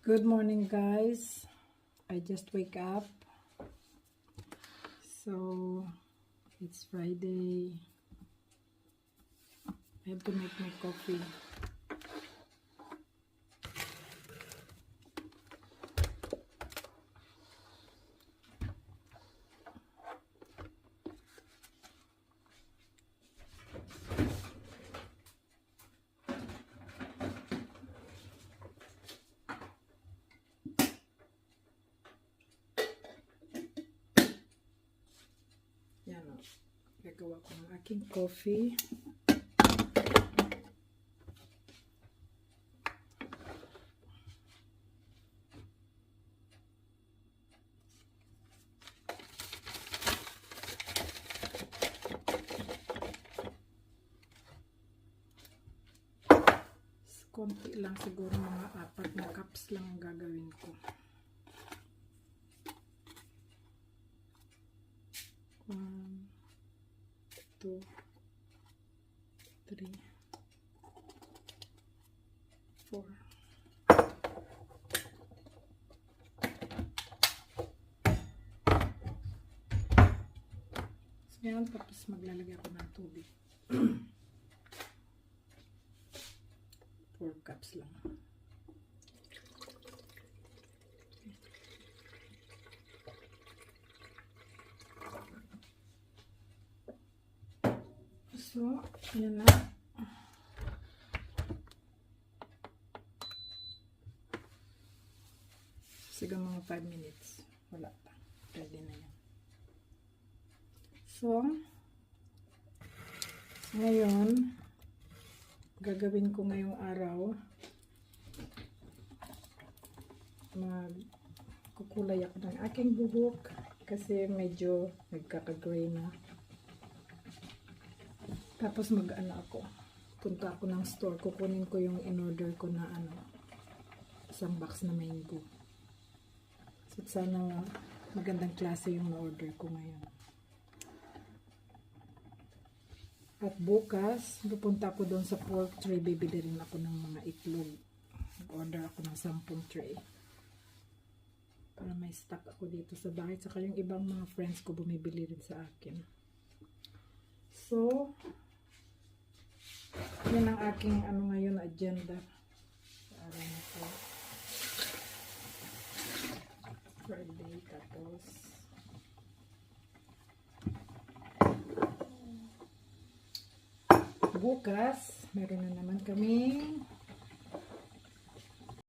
Good morning, guys. I just wake up. So it's Friday. I have to make my coffee. Yan o. Gagawa ko ng aking coffee. Konti lang siguro, mga 4 na cups lang ang gagawin ko. 1, 2, 3, 4. So yan, tapos maglalagay ako ng tubig. 4 cups lang. So, yan na. Siguro mga 5 minutes. Wala pa. Ready na yan. So, ngayon, gagawin ko ngayong araw, magkukulay ako ng aking buhok kasi medyo nagkaka-gray na. Tapos punta ako ng store, kukunin ko yung in-order ko na isang box na mango. So sana magandang klase yung na-order ko ngayon. At bukas, pupunta ako doon sa pork tray, bibili rin ako ng mga itlog. Nag-order ako ng 10 tray. Para may stock ako dito sa bahay. Saka yung ibang mga friends ko bumibili rin sa akin. So, yan ang aking ngayon agenda. Para na ito. Friday, tapos bukas, meron na naman kaming